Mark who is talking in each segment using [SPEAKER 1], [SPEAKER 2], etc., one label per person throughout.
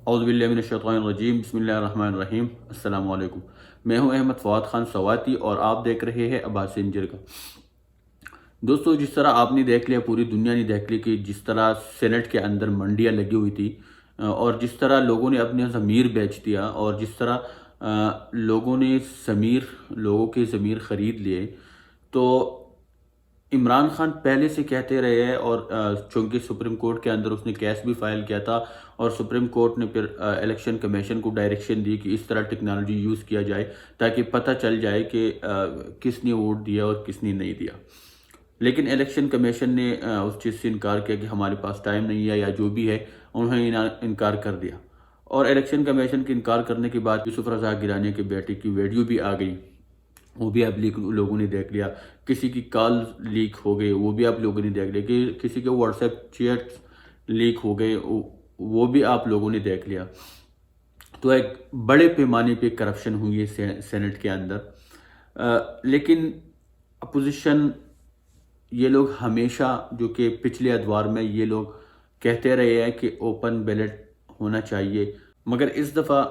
[SPEAKER 1] اعوذ باللہ من الشیطان الرجیم، بسم اللہ الرحمن الرحیم۔ السلام علیکم، میں ہوں احمد فواد خان سواتی اور آپ دیکھ رہے ہیں عباس سنجر کا۔ دوستو، جس طرح آپ نے دیکھ لیا، پوری دنیا نے دیکھ لی کہ جس طرح سینٹ کے اندر منڈیاں لگی ہوئی تھی اور جس طرح لوگوں نے اپنے ضمیر بیچ دیا اور جس طرح لوگوں نے لوگوں کے ضمیر خرید لیے، تو عمران خان پہلے سے کہتے رہے ہیں اور چونکہ سپریم کورٹ کے اندر اس نے کیس بھی فائل کیا تھا اور سپریم کورٹ نے پھر الیکشن کمیشن کو ڈائریکشن دی کہ اس طرح ٹیکنالوجی یوز کیا جائے تاکہ پتہ چل جائے کہ کس نے ووٹ دیا اور کس نے نہیں دیا۔ لیکن الیکشن کمیشن نے اس چیز سے انکار کیا کہ ہمارے پاس ٹائم نہیں ہے یا جو بھی ہے، انہوں نے انکار کر دیا۔ اور الیکشن کمیشن کے انکار کرنے کے بعد یوسف رضا گیلانی کے بیٹے کی ویڈیو بھی آ گئی، وہ بھی آپ لوگوں نے دیکھ لیا۔ کسی کی کال لیک ہو گئے، وہ بھی آپ لوگوں نے دیکھ لیا۔ کہ کسی کے واٹس ایپ چیٹس لیک ہو گئے، وہ بھی آپ لوگوں نے دیکھ لیا۔ تو ایک بڑے پیمانے پہ کرپشن ہوئی ہے سینٹ کے اندر۔ لیکن اپوزیشن، یہ لوگ ہمیشہ، جو کہ پچھلے ادوار میں یہ لوگ کہتے رہے ہیں کہ اوپن بیلٹ ہونا چاہیے، مگر اس دفعہ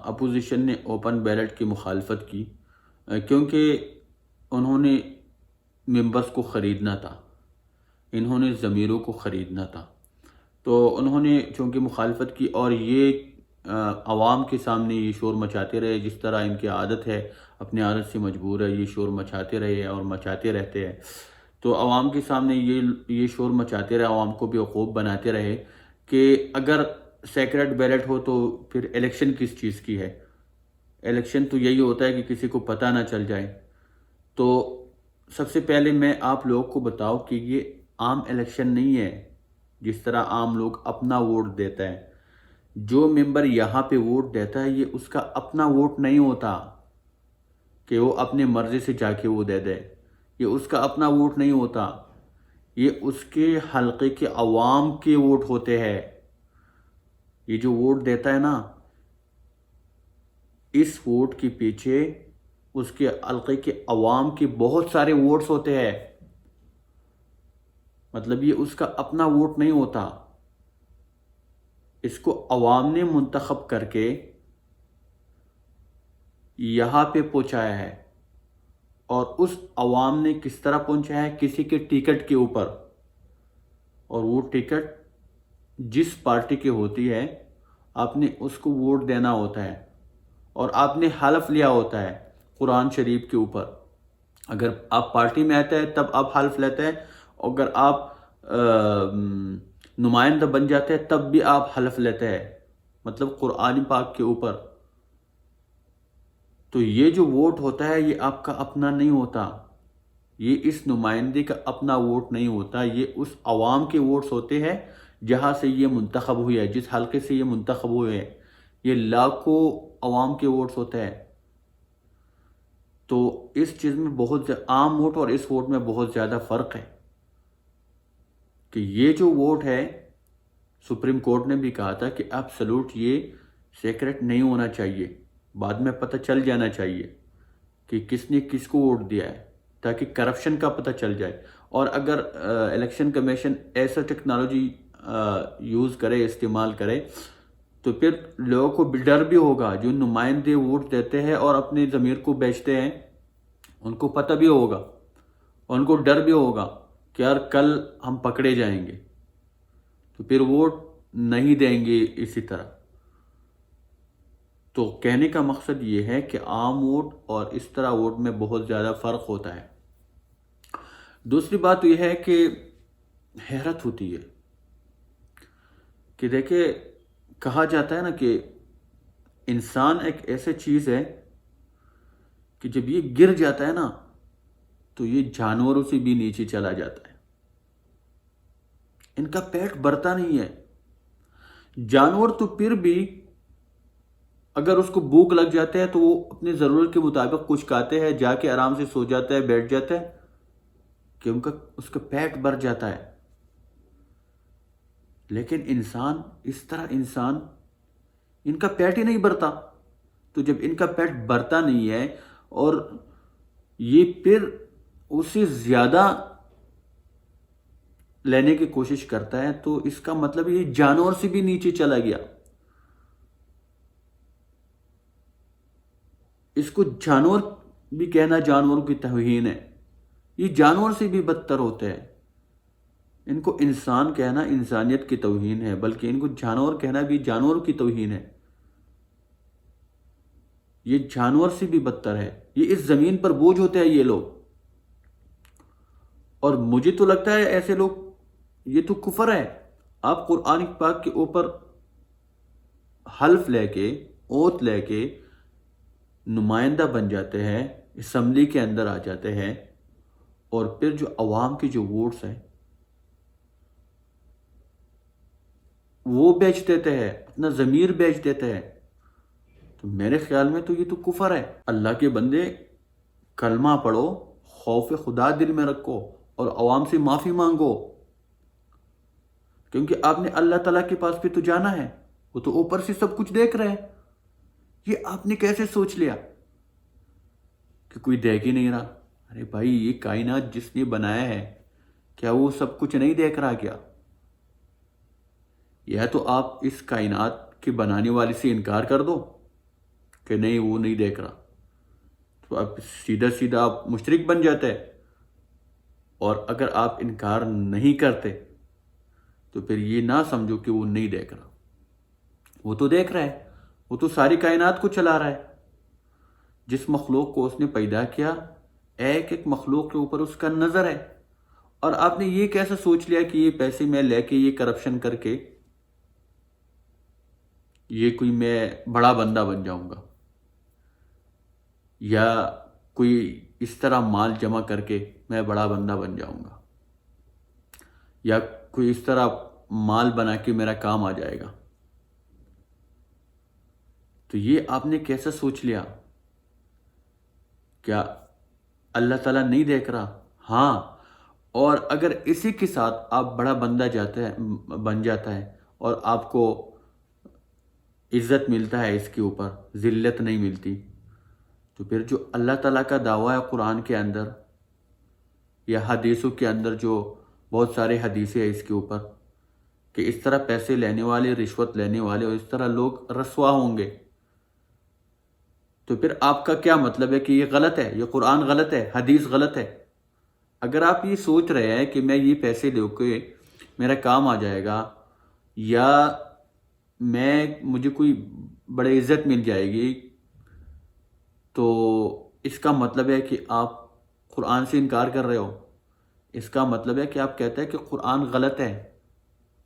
[SPEAKER 1] اپوزیشن نے اوپن بیلٹ کی مخالفت کی کیونکہ انہوں نے ممبرز کو خریدنا تھا، انہوں نے ضمیروں کو خریدنا تھا۔ تو انہوں نے چونکہ مخالفت کی اور یہ عوام کے سامنے یہ شور مچاتے رہے، جس طرح ان کی عادت ہے، اپنی عادت سے مجبور ہے، یہ شور مچاتے رہے اور مچاتے رہتے ہیں۔ تو عوام کے سامنے یہ شور مچاتے رہے، عوام کو بیوقوف بناتے رہے کہ اگر سیکرٹ بیلٹ ہو تو پھر الیکشن کس چیز کی ہے؟ الیکشن تو یہی ہوتا ہے کہ کسی کو پتہ نہ چل جائے۔ تو سب سے پہلے میں آپ لوگ کو بتاؤ کہ یہ عام الیکشن نہیں ہے جس طرح عام لوگ اپنا ووٹ دیتا ہے۔ جو ممبر یہاں پہ ووٹ دیتا ہے، یہ اس کا اپنا ووٹ نہیں ہوتا کہ وہ اپنے مرضی سے جا کے وہ دے دے۔ یہ اس کا اپنا ووٹ نہیں ہوتا، یہ اس کے حلقے کے عوام کے ووٹ ہوتے ہیں۔ یہ جو ووٹ دیتا ہے نا، اس ووٹ کے پیچھے اس کے حلقے کے عوام کے بہت سارے ووٹس ہوتے ہیں۔ مطلب یہ اس کا اپنا ووٹ نہیں ہوتا، اس کو عوام نے منتخب کر کے یہاں پہ پہنچایا ہے۔ اور اس عوام نے کس طرح پہنچایا ہے؟ کسی کے ٹکٹ کے اوپر، اور وہ ٹکٹ جس پارٹی کی ہوتی ہے آپ نے اس کو ووٹ دینا ہوتا ہے اور آپ نے حلف لیا ہوتا ہے قرآن شریف کے اوپر۔ اگر آپ پارٹی میں آتے ہیں تب آپ حلف لیتے ہیں، اگر آپ نمائندہ بن جاتے ہیں تب بھی آپ حلف لیتے ہیں، مطلب قرآن پاک کے اوپر۔ تو یہ جو ووٹ ہوتا ہے یہ آپ کا اپنا نہیں ہوتا، یہ اس نمائندے کا اپنا ووٹ نہیں ہوتا، یہ اس عوام کے ووٹس ہوتے ہیں جہاں سے یہ منتخب ہوئی ہے، جس حلقے سے یہ منتخب ہوئے ہیں۔ یہ لاکھوں عوام کے ووٹس ہوتے ہیں۔ تو اس چیز میں بہت عام ووٹ اور اس ووٹ میں بہت زیادہ فرق ہے کہ یہ جو ووٹ ہے، سپریم کورٹ نے بھی کہا تھا کہ ایبسولوٹ یہ سیکرٹ نہیں ہونا چاہیے، بعد میں پتہ چل جانا چاہیے کہ کس نے کس کو ووٹ دیا ہے تاکہ کرپشن کا پتہ چل جائے۔ اور اگر الیکشن کمیشن ایسا ٹیکنالوجی یوز کرے، استعمال کرے، تو پھر لوگوں کو ڈر بھی ہوگا، جو نمائندے ووٹ دیتے ہیں اور اپنے ضمیر کو بیچتے ہیں، ان کو پتہ بھی ہوگا اور ان کو ڈر بھی ہوگا کہ یار کل ہم پکڑے جائیں گے، تو پھر ووٹ نہیں دیں گے اسی طرح۔ تو کہنے کا مقصد یہ ہے کہ عام ووٹ اور اس طرح ووٹ میں بہت زیادہ فرق ہوتا ہے۔ دوسری بات یہ ہے کہ حیرت ہوتی ہے کہ دیکھیں، کہا جاتا ہے نا کہ انسان ایک ایسی چیز ہے کہ جب یہ گر جاتا ہے نا تو یہ جانوروں سے بھی نیچے چلا جاتا ہے، ان کا پیٹ بھرتا نہیں ہے۔ جانور تو پھر بھی اگر اس کو بھوک لگ جاتے ہے تو وہ اپنی ضرورت کے مطابق کچھ کھاتے ہیں، جا کے آرام سے سو جاتا ہے، بیٹھ جاتا ہے کہ اس کا پیٹ بھر جاتا ہے۔ لیکن انسان، اس طرح انسان، ان کا پیٹ ہی نہیں بھرتا۔ تو جب ان کا پیٹ بھرتا نہیں ہے اور یہ پھر اسے زیادہ لینے کی کوشش کرتا ہے، تو اس کا مطلب یہ جانور سے بھی نیچے چلا گیا۔ اس کو جانور بھی کہنا جانوروں کی توہین ہے، یہ جانور سے بھی بدتر ہوتے ہیں۔ ان کو انسان کہنا انسانیت کی توہین ہے، بلکہ ان کو جانور کہنا بھی جانوروں کی توہین ہے۔ یہ جانور سے بھی بدتر ہے، یہ اس زمین پر بوجھ ہوتے ہیں یہ لوگ۔ اور مجھے تو لگتا ہے ایسے لوگ، یہ تو کفر ہے۔ آپ قرآن پاک کے اوپر حلف لے کے، اوت لے کے نمائندہ بن جاتے ہیں، اسمبلی کے اندر آ جاتے ہیں، اور پھر جو عوام کے جو ووٹس ہیں وہ بیچ دیتے ہیں، اپنا ضمیر بیچ دیتے ہیں۔ تو میرے خیال میں تو یہ تو کفر ہے۔ اللہ کے بندے کلمہ پڑھو، خوف خدا دل میں رکھو اور عوام سے معافی مانگو، کیونکہ آپ نے اللہ تعالیٰ کے پاس بھی تو جانا ہے، وہ تو اوپر سے سب کچھ دیکھ رہے ہیں۔ یہ آپ نے کیسے سوچ لیا کہ کوئی دیکھ ہی نہیں رہا؟ ارے بھائی، یہ کائنات جس نے بنایا ہے، کیا وہ سب کچھ نہیں دیکھ رہا کیا؟ یا تو آپ اس کائنات کے بنانے والے سے انکار کر دو کہ نہیں وہ نہیں دیکھ رہا، تو اب سیدھا آپ مشرک بن جاتے ہیں۔ اور اگر آپ انکار نہیں کرتے تو پھر یہ نہ سمجھو کہ وہ نہیں دیکھ رہا، وہ تو دیکھ رہا ہے، وہ تو ساری کائنات کو چلا رہا ہے۔ جس مخلوق کو اس نے پیدا کیا، ایک ایک مخلوق کے اوپر اس کا نظر ہے، اور آپ نے یہ کیسے سوچ لیا کہ یہ پیسے میں لے کے، یہ کرپشن کر کے، یہ کوئی میں بڑا بندہ بن جاؤں گا، یا کوئی اس طرح مال جمع کر کے میں بڑا بندہ بن جاؤں گا، یا کوئی اس طرح مال بنا کے میرا کام آ جائے گا؟ تو یہ آپ نے کیسے سوچ لیا؟ کیا اللہ تعالیٰ نہیں دیکھ رہا؟ ہاں، اور اگر اسی کے ساتھ آپ بڑا بندہ بن جاتا ہے اور آپ کو عزت ملتا ہے، اس کے اوپر ذلت نہیں ملتی، تو پھر جو اللہ تعالیٰ کا دعویٰ ہے قرآن کے اندر یا حدیثوں کے اندر، جو بہت سارے حدیثیں ہیں اس کے اوپر، کہ اس طرح پیسے لینے والے، رشوت لینے والے، اور اس طرح لوگ رسوا ہوں گے، تو پھر آپ کا کیا مطلب ہے کہ یہ غلط ہے، یہ قرآن غلط ہے، حدیث غلط ہے؟ اگر آپ یہ سوچ رہے ہیں کہ میں یہ پیسے دے کے میرا کام آ جائے گا، یا مجھے کوئی بڑی عزت مل جائے گی، تو اس کا مطلب ہے کہ آپ قرآن سے انکار کر رہے ہو۔ اس کا مطلب ہے کہ آپ کہتے ہیں کہ قرآن غلط ہے،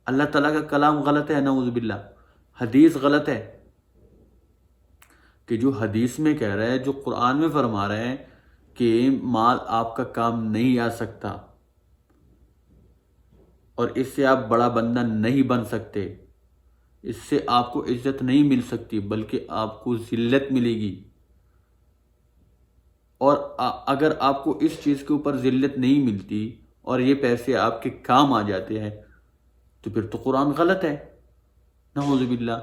[SPEAKER 1] اللہ تعالیٰ کا کلام غلط ہے، نعوذ باللہ، حدیث غلط ہے۔ کہ جو حدیث میں کہہ رہے ہیں، جو قرآن میں فرما رہے ہیں کہ مال آپ کا کام نہیں آ سکتا، اور اس سے آپ بڑا بندہ نہیں بن سکتے، اس سے آپ کو عزت نہیں مل سکتی، بلکہ آپ کو ذلت ملے گی۔ اور اگر آپ کو اس چیز کے اوپر ذلت نہیں ملتی اور یہ پیسے آپ کے کام آ جاتے ہیں، تو پھر تو قرآن غلط ہے، نعوذ باللہ۔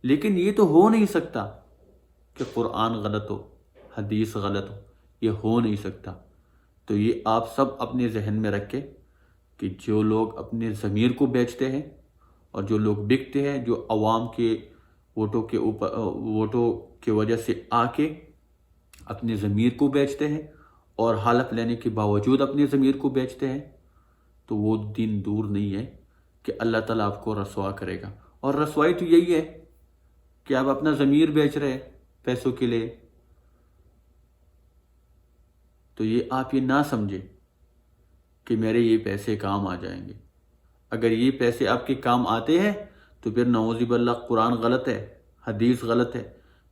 [SPEAKER 1] لیکن یہ تو ہو نہیں سکتا کہ قرآن غلط ہو، حدیث غلط ہو، یہ ہو نہیں سکتا۔ تو یہ آپ سب اپنے ذہن میں رکھیں کہ جو لوگ اپنے ضمیر کو بیچتے ہیں، اور جو لوگ بکتے ہیں، جو عوام کے ووٹوں کی وجہ سے آ کے اپنے ضمیر کو بیچتے ہیں، اور حلف لینے کے باوجود اپنے ضمیر کو بیچتے ہیں، تو وہ دن دور نہیں ہے کہ اللہ تعالیٰ آپ کو رسوا کرے گا۔ اور رسوائی تو یہی ہے کہ آپ اپنا ضمیر بیچ رہے ہیں پیسوں کے لیے۔ تو یہ آپ یہ نہ سمجھے کہ میرے یہ پیسے کام آ جائیں گے۔ اگر یہ پیسے آپ کے کام آتے ہیں تو پھر نعوذ باللہ قرآن غلط ہے، حدیث غلط ہے۔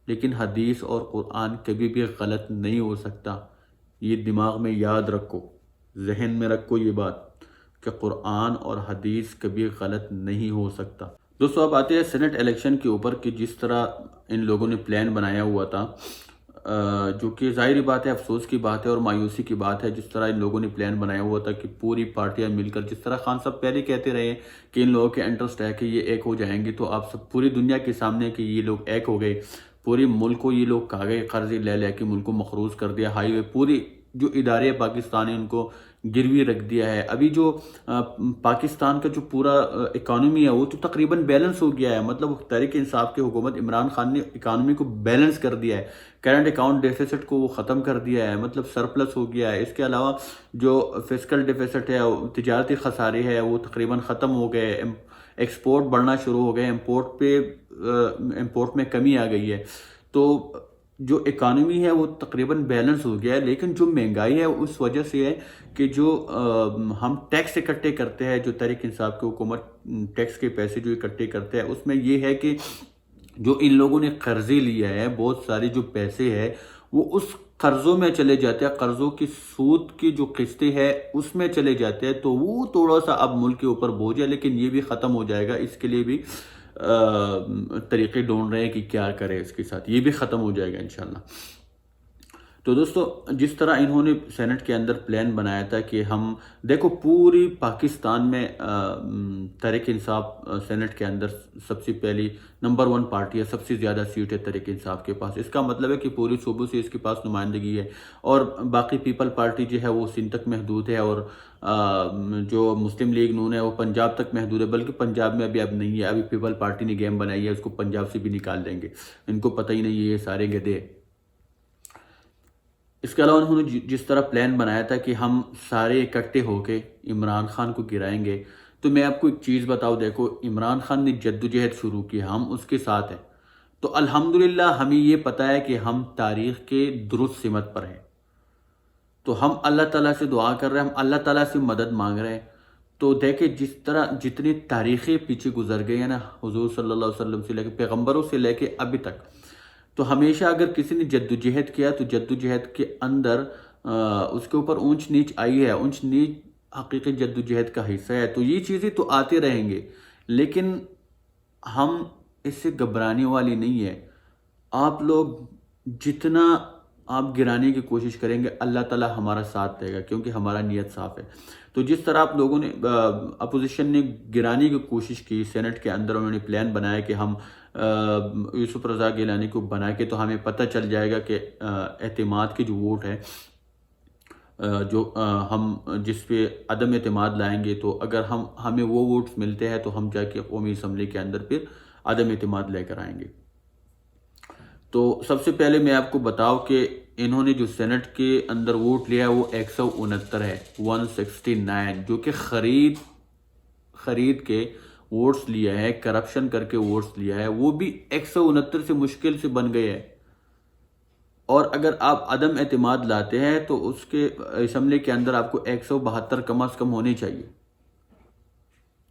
[SPEAKER 1] لیکن حدیث اور قرآن کبھی بھی غلط نہیں ہو سکتا، یہ دماغ میں یاد رکھو، ذہن میں رکھو یہ بات کہ قرآن اور حدیث کبھی غلط نہیں ہو سکتا۔ دوستو، اب آتے ہیں سینٹ الیکشن کے اوپر کہ جس طرح ان لوگوں نے پلان بنایا ہوا تھا، جو کہ ظاہری بات ہے، افسوس کی بات ہے اور مایوسی کی بات ہے، جس طرح ان لوگوں نے پلان بنایا ہوا تھا کہ پوری پارٹیاں مل کر، جس طرح خان صاحب پہلے کہتے رہے ہیں کہ ان لوگوں کے انٹرسٹ ہے کہ یہ ایک ہو جائیں گے، تو آپ سب پوری دنیا کے سامنے کہ یہ لوگ ایک ہو گئے، پوری ملک کو یہ لوگ کھا گئے، قرضے لے لے کے ملک کو مقروض کر دیا، ہائی وے، پوری جو ادارے پاکستان ہیں ان کو گروی رکھ دیا ہے. ابھی جو پاکستان کا جو پورا اکانومی ہے وہ تو تقریباً بیلنس ہو گیا ہے. مطلب تحریک انصاف کی حکومت عمران خان نے اکانومی کو بیلنس کر دیا ہے. کرنٹ اکاؤنٹ ڈیفیسٹ کو وہ ختم کر دیا ہے, مطلب سرپلس ہو گیا ہے. اس کے علاوہ جو فسکل ڈیفیسٹ ہے, تجارتی خسارے ہے, وہ تقریباً ختم ہو گئے. ایکسپورٹ بڑھنا شروع ہو گئے, امپورٹ میں کمی آ گئی ہے. تو جو اکانومی ہے وہ تقریباً بیلنس ہو گیا ہے. لیکن جو مہنگائی ہے اس وجہ سے ہے کہ جو ہم ٹیکس اکٹھے کرتے ہیں, جو تحریک انصاف کی حکومت ٹیکس کے پیسے جو اکٹھے کرتے ہیں, اس میں یہ ہے کہ جو ان لوگوں نے قرضے لیا ہے, بہت سارے جو پیسے ہے وہ اس قرضوں میں چلے جاتے ہیں, قرضوں کی سود کی جو قسطیں ہے اس میں چلے جاتے ہیں. تو وہ تھوڑا سا اب ملک کے اوپر بوجھ ہے, لیکن یہ بھی ختم ہو جائے گا. اس کے لیے بھی طریقے ڈھونڈ رہے ہیں کہ کیا کرے اس کے ساتھ, یہ بھی ختم ہو جائے گا انشاءاللہ. تو دوستو, جس طرح انہوں نے سینٹ کے اندر پلان بنایا تھا کہ ہم دیکھو پوری پاکستان میں تحریک انصاف سینٹ کے اندر سب سے پہلی نمبر 1 پارٹی ہے, سب سے زیادہ سیٹ ہے تحریک انصاف کے پاس. اس کا مطلب ہے کہ پوری صوبوں سے اس کے پاس نمائندگی ہے, اور باقی پیپل پارٹی جو ہے وہ سندھ تک محدود ہے, اور جو مسلم لیگ نون ہے وہ پنجاب تک محدود ہے. بلکہ پنجاب میں اب نہیں ہے, ابھی پیپل پارٹی نے گیم بنائی ہے, اس کو پنجاب سے بھی نکال دیں گے. ان کو پتہ ہی نہیں ہے, یہ سارے گدھے. اس کے علاوہ انہوں نے جس طرح پلان بنایا تھا کہ ہم سارے اکٹھے ہو کے عمران خان کو گرائیں گے, تو میں آپ کو ایک چیز بتاؤ. دیکھو, عمران خان نے جدوجہد شروع کی, ہم اس کے ساتھ ہیں. تو الحمدللہ ہمیں یہ پتہ ہے کہ ہم تاریخ کے درست سمت پر ہیں. تو ہم اللہ تعالیٰ سے دعا کر رہے ہیں, ہم اللہ تعالیٰ سے مدد مانگ رہے ہیں. تو دیکھیں جس طرح جتنی تاریخیں پیچھے گزر گئی ہیں نا, حضور صلی اللہ علیہ وسلم سے لے کے پیغمبروں سے لے کے ابھی تک, تو ہمیشہ اگر کسی نے جدوجہد کیا تو جدوجہد کے اندر اس کے اوپر اونچ نیچ آئی ہے. اونچ نیچ حقیقی جدوجہد کا حصہ ہے. تو یہ چیزیں تو آتے رہیں گے, لیکن ہم اس سے گھبرانے والی نہیں ہے. آپ لوگ جتنا آپ گرانے کی کوشش کریں گے, اللہ تعالیٰ ہمارا ساتھ دے گا, کیونکہ ہمارا نیت صاف ہے. تو جس طرح آپ لوگوں نے اپوزیشن نے گرانے کی کوشش کی سینٹ کے اندر, انہوں نے پلان بنایا کہ ہم یوسف رضا گیلانی کو بنا کے, تو ہمیں پتہ چل جائے گا کہ اعتماد کی جو ووٹ ہے, جو ہم جس پہ عدم اعتماد لائیں گے, تو اگر ہمیں وہ ووٹس ملتے ہیں تو ہم جا کے قومی اسمبلی کے اندر پھر عدم اعتماد لے کر آئیں گے. تو سب سے پہلے میں آپ کو بتاؤں کہ انہوں نے جو سینٹ کے اندر ووٹ لیا وہ 169 ہے, 169, جو کہ خرید کے ووٹس لیا ہے, کرپشن کر کے ووٹس لیا ہے. وہ بھی 169 سے مشکل سے بن گئے ہیں. اور اگر آپ عدم اعتماد لاتے ہیں تو اس کے اسمبلی کے اندر آپ کو 172 کم از کم ہونے چاہیے.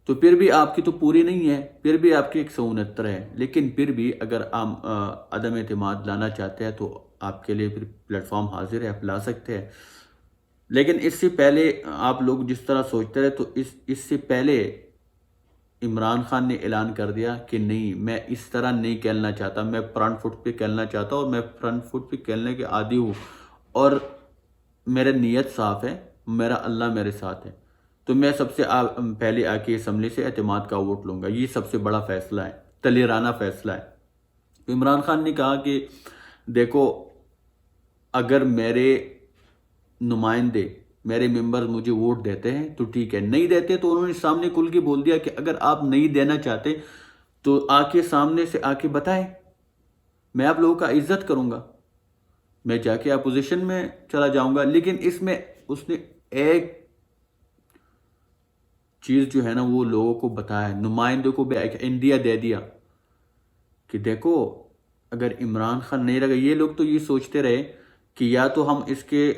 [SPEAKER 1] تو پھر بھی آپ کی تو پوری نہیں ہے, پھر بھی آپ کی 169 ہے. لیکن پھر بھی اگر آپ عدم اعتماد لانا چاہتے ہیں تو آپ کے لیے پھر پلیٹ فارم حاضر ہے, آپ لا سکتے ہیں. لیکن اس سے پہلے آپ لوگ جس طرح سوچتے رہے, تو اس سے پہلے عمران خان نے اعلان کر دیا کہ نہیں, میں اس طرح نہیں کھیلنا چاہتا, میں فرنٹ فٹ پہ کھیلنا چاہتا ہوں, اور میں فرنٹ فٹ پہ کھیلنے کے عادی ہوں, اور میرا نیت صاف ہے, میرا اللہ میرے ساتھ ہے. تو میں سب سے پہلے آ کے اسمبلی سے اعتماد کا ووٹ لوں گا. یہ سب سے بڑا فیصلہ ہے, دلیرانہ فیصلہ ہے. عمران خان نے کہا کہ دیکھو, اگر میرے نمائندے, میرے ممبر مجھے ووٹ دیتے ہیں تو ٹھیک ہے, نہیں دیتے تو انہوں نے سامنے کھل کے بول دیا کہ اگر آپ نہیں دینا چاہتے تو آ کے سامنے سے آ کے بتائیں, میں آپ لوگوں کا عزت کروں گا, میں جا کے اپوزیشن میں چلا جاؤں گا. لیکن اس میں اس نے ایک چیز جو ہے نا وہ لوگوں کو بتایا, نمائندوں کو بھی ایک انڈیا دے دیا کہ دیکھو اگر عمران خان نہیں رہے. یہ لوگ تو یہ سوچتے رہے کہ یا تو ہم اس کے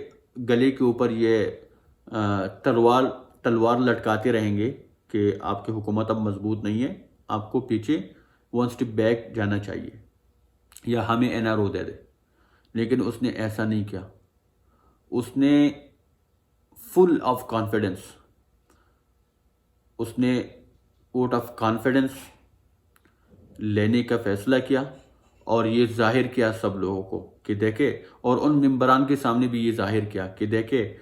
[SPEAKER 1] گلے کے اوپر یہ تلوار لٹکاتے رہیں گے کہ آپ کی حکومت اب مضبوط نہیں ہے, آپ کو پیچھے 1 سٹیپ بیک جانا چاہیے, یا ہمیں NRO دے دے. لیکن اس نے ایسا نہیں کیا. اس نے فل آف کانفیڈنس, اس نے ووٹ آف کانفیڈنس لینے کا فیصلہ کیا, اور یہ ظاہر کیا سب لوگوں کو کہ دیکھے, اور ان ممبران کے سامنے بھی یہ ظاہر کیا کہ دیکھے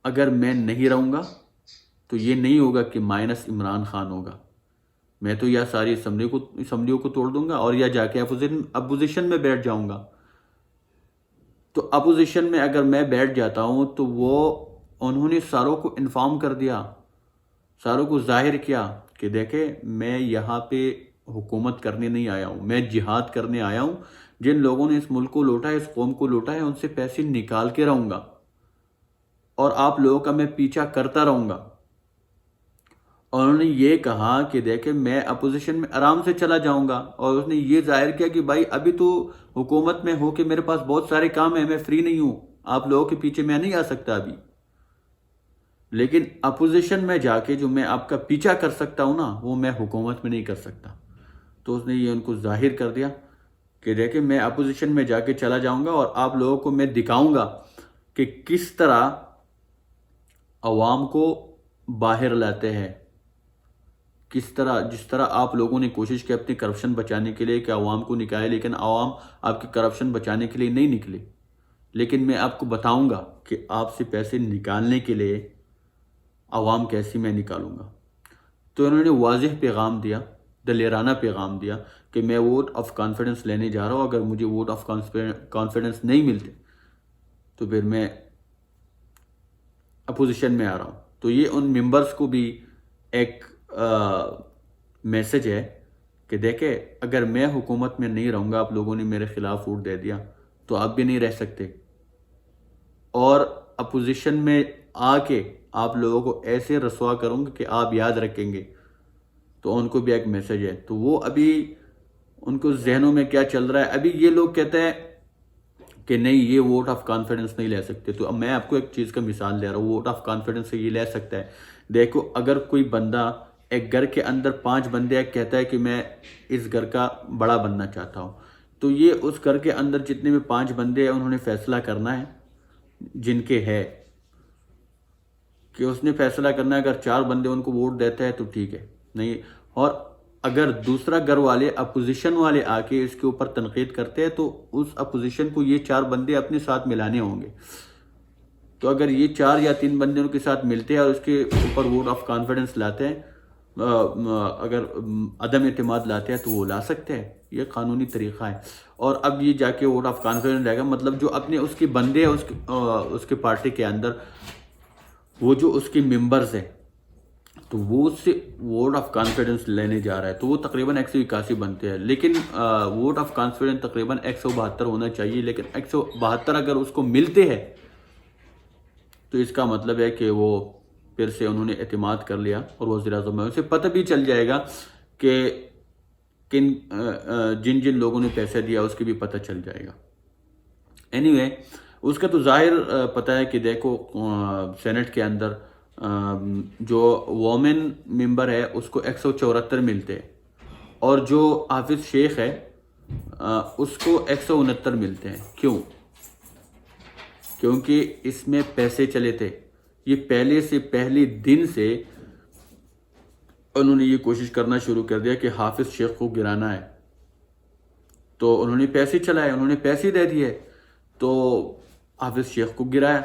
[SPEAKER 1] اگر میں نہیں رہوں گا تو یہ نہیں ہوگا کہ مائنس عمران خان ہوگا, میں تو یا ساری اسمبلیوں کو توڑ دوں گا, اور یا جا کے اپوزیشن میں بیٹھ جاؤں گا. تو اپوزیشن میں اگر میں بیٹھ جاتا ہوں تو وہ انہوں نے ساروں کو انفارم کر دیا، ساروں کو ظاہر کیا کہ دیکھیں میں یہاں پہ حکومت کرنے نہیں آیا ہوں، میں جہاد کرنے آیا ہوں، جن لوگوں نے اس ملک کو لوٹا ہے، اس قوم کو لوٹا ہے، ان سے پیسے نکال کے رہوں گا اور آپ لوگوں کا میں پیچھا کرتا رہوں گا۔ اور انہوں نے یہ کہا کہ دیکھیں میں اپوزیشن میں آرام سے چلا جاؤں گا، اور اس نے یہ ظاہر کیا کہ بھائی ابھی تو حکومت میں ہو کہ میرے پاس بہت سارے کام ہیں، میں فری نہیں ہوں، آپ لوگوں کے پیچھے میں نہیں آ سکتا ابھی، لیکن اپوزیشن میں جا کے جو میں آپ کا پیچھا کر سکتا ہوں نا، وہ میں حکومت میں نہیں کر سکتا۔ تو اس نے یہ ان کو ظاہر کر دیا کہ دیکھیں میں اپوزیشن میں جا کے چلا جاؤں گا اور آپ لوگوں کو میں دکھاؤں گا کہ کس طرح عوام کو باہر لاتے ہیں، کس طرح جس طرح آپ لوگوں نے کوشش کی اپنی کرپشن بچانے کے لیے کہ عوام کو نکالے، لیکن عوام آپ کی کرپشن بچانے کے لیے نہیں نکلے، لیکن میں آپ کو بتاؤں گا کہ آپ سے پیسے نکالنے کے لیے عوام کیسی میں نکالوں گا۔ تو انہوں نے واضح پیغام دیا، دلیرانہ پیغام دیا کہ میں ووٹ آف کانفیڈنس لینے جا رہا ہوں، اگر مجھے ووٹ آف کانفیڈنس نہیں ملتے تو پھر میں اپوزیشن میں آ رہا ہوں۔ تو یہ ان ممبرز کو بھی ایک میسج ہے کہ دیکھیں اگر میں حکومت میں نہیں رہوں گا، آپ لوگوں نے میرے خلاف ووٹ دے دیا تو آپ بھی نہیں رہ سکتے، اور اپوزیشن میں آ کے آپ لوگوں کو ایسے رسوا کروں گا کہ آپ یاد رکھیں گے۔ تو ان کو بھی ایک میسج ہے۔ تو وہ ابھی ان کو ذہنوں میں کیا چل رہا ہے، ابھی یہ لوگ کہتے ہیں کہ نہیں یہ ووٹ آف کانفیڈنس نہیں لے سکتے۔ تو اب میں آپ کو ایک چیز کا مثال دے رہا ہوں، ووٹ آف کانفیڈنس سے یہ لے سکتا ہے۔ دیکھو اگر کوئی بندہ ایک گھر کے اندر 5 بندے کہتا ہے کہ میں اس گھر کا بڑا بننا چاہتا ہوں، تو یہ اس گھر کے اندر جتنے بھی 5 بندے ہیں انہوں نے فیصلہ کرنا ہے، جن کے ہے کہ اس نے فیصلہ کرنا ہے، اگر 4 بندے ان کو ووٹ دیتے ہیں تو ٹھیک ہے، نہیں، اور اگر دوسرا گھر والے اپوزیشن والے آ کے اس کے اوپر تنقید کرتے ہیں تو اس اپوزیشن کو یہ 4 بندے اپنے ساتھ ملانے ہوں گے۔ تو اگر یہ 4 یا 3 بندے ان کے ساتھ ملتے ہیں اور اس کے اوپر ووٹ آف کانفیڈنس لاتے ہیں، اگر عدم اعتماد لاتے ہیں تو وہ لا سکتے ہیں، یہ قانونی طریقہ ہے۔ اور اب یہ جا کے ووٹ آف کانفیڈنس لے گا، مطلب جو اپنے اس کے بندے ہیں اس کے پارٹی کے اندر، وہ جو اس کے ممبرز ہیں، تو وہ اس سے ووٹ آف کانفیڈنس لینے جا رہا ہے، تو وہ تقریباً 181 بنتے ہیں، لیکن ووٹ آف کانفیڈنس تقریباً 172 ہونا چاہیے، لیکن 172 اگر اس کو ملتے ہیں تو اس کا مطلب ہے کہ وہ پھر سے انہوں نے اعتماد کر لیا اور وزیر اعظم میں، اسے پتہ بھی چل جائے گا کہ جن جن لوگوں نے پیسے دیا اس کی بھی پتہ چل جائے گا۔ اینی اس کا تو ظاہر پتہ ہے کہ دیکھو سینٹ کے اندر جو وومن ممبر ہے اس کو 174 ملتے ہیں، اور جو حافظ شیخ ہے اس کو 169 ملتے ہیں۔ کیوں؟ کیونکہ اس میں پیسے چلے تھے، یہ پہلے دن سے انہوں نے یہ کوشش کرنا شروع کر دیا کہ حافظ شیخ کو گرانا ہے، تو انہوں نے پیسے چلائے، انہوں نے پیسے دے دیے، تو حافظ شیخ کو گرایا۔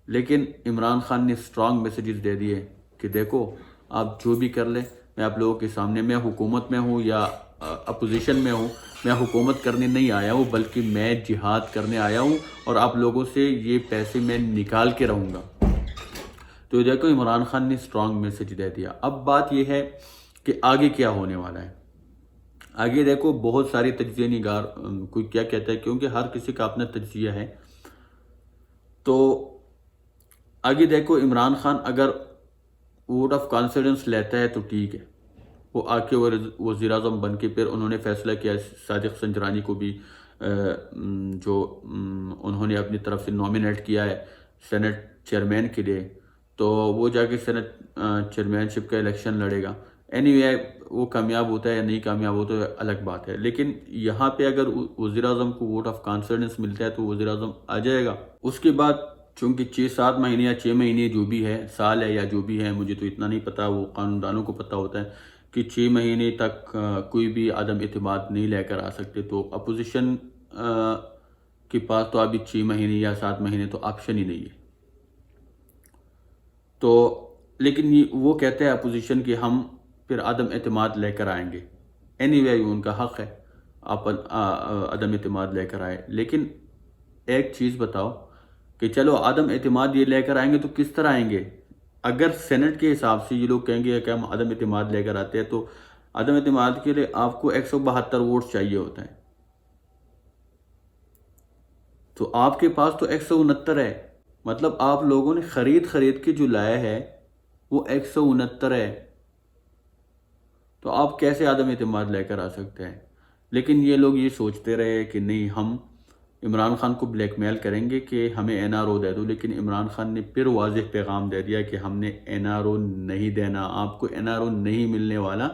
[SPEAKER 1] لیکن عمران خان نے اسٹرانگ میسیجز دے دیے کہ دیکھو آپ جو بھی کر لیں، میں آپ لوگوں کے سامنے، میں حکومت میں ہوں یا اپوزیشن میں ہوں، میں حکومت کرنے نہیں آیا ہوں بلکہ میں جہاد کرنے آیا ہوں، اور آپ لوگوں سے یہ پیسے میں نکال کے رہوں گا۔ تو دیکھو عمران خان نے اسٹرانگ میسیج دے دیا۔ اب بات یہ ہے کہ آگے کیا ہونے والا ہے۔ آگے دیکھو بہت ساری تجزیہ نگار کوئی کیا کہتا ہے، کیونکہ ہر کسی کا اپنا تجزیہ ہے۔ تو آگے دیکھو عمران خان اگر ووٹ آف کانفیڈنس لیتا ہے تو ٹھیک ہے، وہ آ کے وزیر اعظم بن کے پھر انہوں نے فیصلہ کیا صادق سنجرانی کو بھی جو انہوں نے اپنی طرف سے نومینیٹ کیا ہے سینٹ چیئرمین کے لیے، تو وہ جا کے سینٹ چیئرمین شپ کا الیکشن لڑے گا۔ اینی وے وہ کامیاب ہوتا ہے یا نہیں کامیاب ہوتا ہے الگ بات ہے، لیکن یہاں پہ اگر وزیر اعظم کو ووٹ آف کانفیڈنس ملتا ہے تو وزیر اعظم آ جائے گا۔ اس کے بعد چونکہ 6-7 مہینے یا 6 مہینے جو بھی ہے، سال ہے یا جو بھی ہے، مجھے تو اتنا نہیں پتا، وہ قانون دانوں کو پتہ ہوتا ہے کہ 6 مہینے تک کوئی بھی عدم اعتماد نہیں لے کر آ سکتے، تو اپوزیشن کے پاس تو ابھی 6 مہینے یا 7 مہینے تو آپشن ہی نہیں ہے۔ تو لیکن وہ کہتے ہیں اپوزیشن کہ ہم پھر عدم اعتماد لے کر آئیں گے، اینی وے ان کا حق ہے آپ عدم اعتماد لے کر آئے۔ لیکن ایک چیز بتاؤ کہ چلو عدم اعتماد یہ لے کر آئیں گے تو کس طرح آئیں گے؟ اگر سینٹ کے حساب سے یہ لوگ کہیں گے کہ ہم عدم اعتماد لے کر آتے ہیں تو عدم اعتماد کے لیے آپ کو 172 ووٹس چاہیے ہوتا ہے، تو آپ کے پاس تو 169 ہے، مطلب آپ لوگوں نے خرید کے جو لایا ہے وہ 169 ہے، تو آپ کیسے عدم اعتماد لے کر آ سکتے ہیں؟ لیکن یہ لوگ یہ سوچتے رہے کہ نہیں ہم عمران خان کو بلیک میل کریں گے کہ ہمیں این آر او دے دو، لیکن عمران خان نے پھر واضح پیغام دے دیا کہ ہم نے این آر او نہیں دینا، آپ کو این آر او نہیں ملنے والا،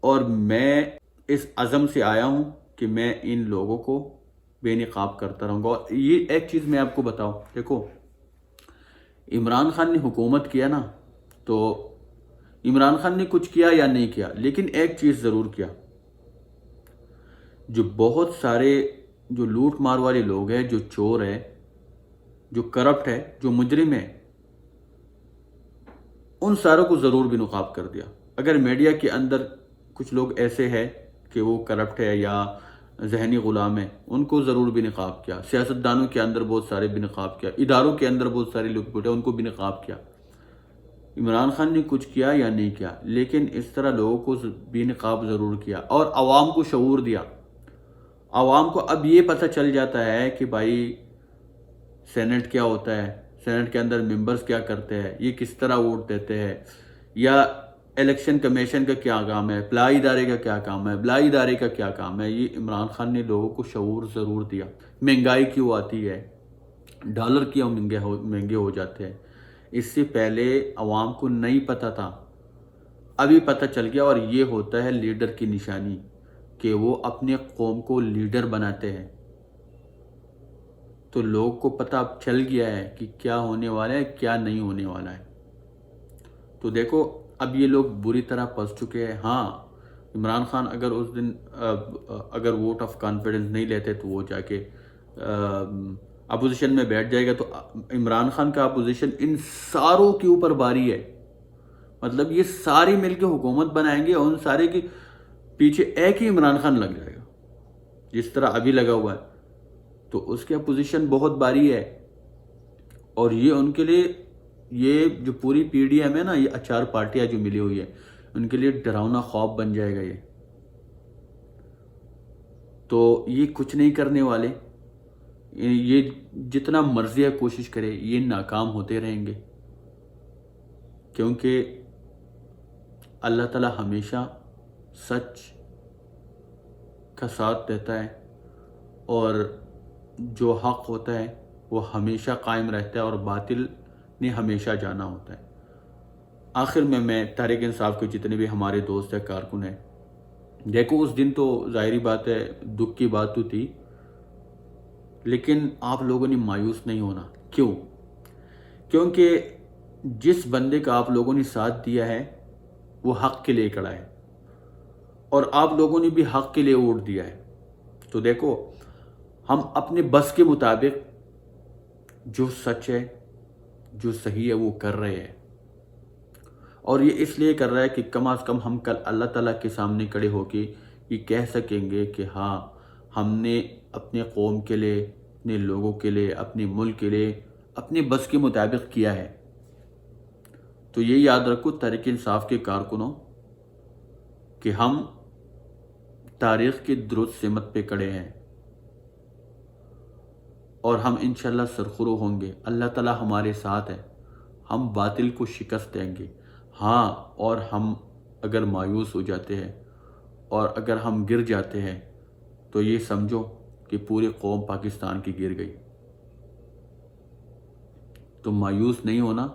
[SPEAKER 1] اور میں اس عزم سے آیا ہوں کہ میں ان لوگوں کو بے نقاب کرتا رہوں گا۔ اور یہ ایک چیز میں آپ کو بتاؤں، دیکھو عمران خان نے حکومت کیا نا، تو عمران خان نے کچھ کیا یا نہیں کیا، لیکن ایک چیز ضرور کیا، جو بہت سارے جو لوٹ مار والے لوگ ہیں، جو چور ہے، جو کرپٹ ہے، جو مجرم ہے، ان ساروں کو ضرور بے نقاب کر دیا۔ اگر میڈیا کے اندر کچھ لوگ ایسے ہیں کہ وہ کرپٹ ہے یا ذہنی غلام ہے، ان کو ضرور بے نقاب کیا۔ سیاستدانوں کے اندر بہت سارے بے نقاب کیا، اداروں کے اندر بہت سارے لوگ بیٹھے ان کو بے نقاب کیا۔ عمران خان نے کچھ کیا یا نہیں کیا، لیکن اس طرح لوگوں کو بے نقاب ضرور کیا اور عوام کو شعور دیا۔ عوام کو اب یہ پتہ چل جاتا ہے کہ بھائی سینٹ کیا ہوتا ہے، سینٹ کے اندر ممبرز کیا کرتے ہیں، یہ کس طرح ووٹ دیتے ہیں، یا الیکشن کمیشن کا کیا کام ہے، پلائی ادارے کا کیا کام ہے، بلائی ادارے کا کیا کام ہے۔ یہ عمران خان نے لوگوں کو شعور ضرور دیا۔ مہنگائی کیوں آتی ہے، ڈالر کیوں مہنگے ہو جاتے ہیں، اس سے پہلے عوام کو نہیں پتہ تھا، ابھی پتہ چل گیا۔ اور یہ ہوتا ہے لیڈر کی نشانی کہ وہ اپنے قوم کو لیڈر بناتے ہیں، تو لوگ کو پتہ اب چل گیا ہے کہ کیا ہونے والا ہے کیا نہیں ہونے والا ہے۔ تو دیکھو اب یہ لوگ بری طرح پھنس چکے ہیں۔ ہاں عمران خان اگر اس دن اگر ووٹ آف کانفیڈنس نہیں لیتے تو وہ جا کے اپوزیشن میں بیٹھ جائے گا، تو عمران خان کا اپوزیشن ان ساروں کے اوپر باری ہے، مطلب یہ ساری مل کے حکومت بنائیں گے اور ان سارے کے پیچھے ایک ہی عمران خان لگ جائے گا جس طرح ابھی لگا ہوا ہے، تو اس کی اپوزیشن بہت باری ہے۔ اور یہ ان کے لیے یہ جو پوری پی ڈی ایم ہے نا، یہ 4 پارٹیاں جو ملی ہوئی ہے، ان کے لیے ڈراؤنا خواب بن جائے گا یہ، تو یہ کچھ نہیں کرنے والے، یہ جتنا مرضی ہے کوشش کرے یہ ناکام ہوتے رہیں گے، کیونکہ اللہ تعالیٰ ہمیشہ سچ کا ساتھ دیتا ہے، اور جو حق ہوتا ہے وہ ہمیشہ قائم رہتا ہے اور باطل نے ہمیشہ جانا ہوتا ہے۔ آخر میں تحریک انصاف کے جتنے بھی ہمارے دوست ہیں، کارکن ہیں، دیکھو اس دن تو ظاہری بات ہے دکھ کی بات تو تھی، لیکن آپ لوگوں نے مایوس نہیں ہونا۔ کیوں؟ کیونکہ جس بندے کا آپ لوگوں نے ساتھ دیا ہے وہ حق کے لیے کھڑا ہے، اور آپ لوگوں نے بھی حق کے لیے ووٹ دیا ہے، تو دیکھو ہم اپنے بس کے مطابق جو سچ ہے جو صحیح ہے وہ کر رہے ہیں، اور یہ اس لیے کر رہا ہے کہ کم از کم ہم کل اللہ تعالیٰ کے سامنے کھڑے ہو کے یہ کہہ سکیں گے کہ ہاں ہم نے اپنے قوم کے لیے، اپنے لوگوں کے لیے، اپنے ملک کے لیے اپنے بس کے مطابق کیا ہے۔ تو یہ یاد رکھو تحریک انصاف کے کارکنوں کہ ہم تاریخ کی درست سمت پہ کھڑے ہیں، اور ہم انشاءاللہ سرخرو ہوں گے۔ اللہ تعالیٰ ہمارے ساتھ ہے، ہم باطل کو شکست دیں گے۔ ہاں، اور ہم اگر مایوس ہو جاتے ہیں اور اگر ہم گر جاتے ہیں تو یہ سمجھو کہ پوری قوم پاکستان کی گر گئی۔ تو مایوس نہیں ہونا،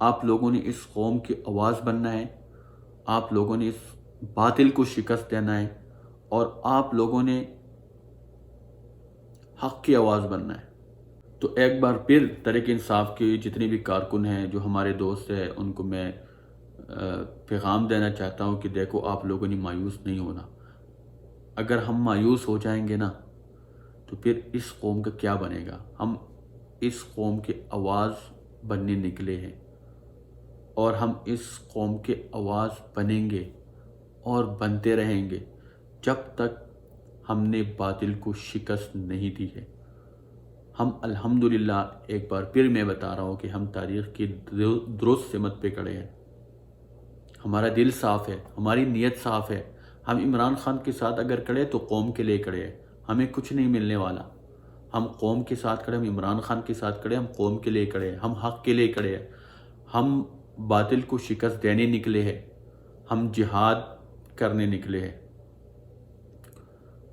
[SPEAKER 1] آپ لوگوں نے اس قوم کی آواز بننا ہے، آپ لوگوں نے اس باطل کو شکست دینا ہے، اور آپ لوگوں نے حق کی آواز بننا ہے۔ تو ایک بار پھر تحریک انصاف کے جتنے بھی کارکن ہیں جو ہمارے دوست ہیں ان کو میں پیغام دینا چاہتا ہوں کہ دیکھو آپ لوگوں نے مایوس نہیں ہونا۔ اگر ہم مایوس ہو جائیں گے نا تو پھر اس قوم کا کیا بنے گا؟ ہم اس قوم کی آواز بننے نکلے ہیں، اور ہم اس قوم کے آواز بنیں گے اور بنتے رہیں گے جب تک ہم نے باطل کو شکست نہیں دی ہے۔ ہم الحمدللہ ایک بار پھر میں بتا رہا ہوں کہ ہم تاریخ کی درست سمت پہ کھڑے ہیں. ہمارا دل صاف ہے, ہماری نیت صاف ہے. ہم عمران خان کے ساتھ اگر کھڑے تو قوم کے لیے کھڑے ہیں, ہمیں کچھ نہیں ملنے والا. ہم قوم کے ساتھ کھڑے, ہم عمران خان کے ساتھ کھڑے, ہم قوم کے لیے کھڑے ہیں, ہم حق کے لیے کھڑے ہیں, ہم باطل کو شکست دینے نکلے ہیں, ہم جہاد کرنے نکلے ہیں.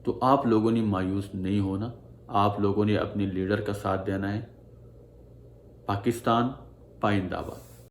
[SPEAKER 1] تو آپ لوگوں نے مایوس نہیں ہونا, آپ لوگوں نے اپنے لیڈر کا ساتھ دینا ہے. پاکستان پائندہ باد.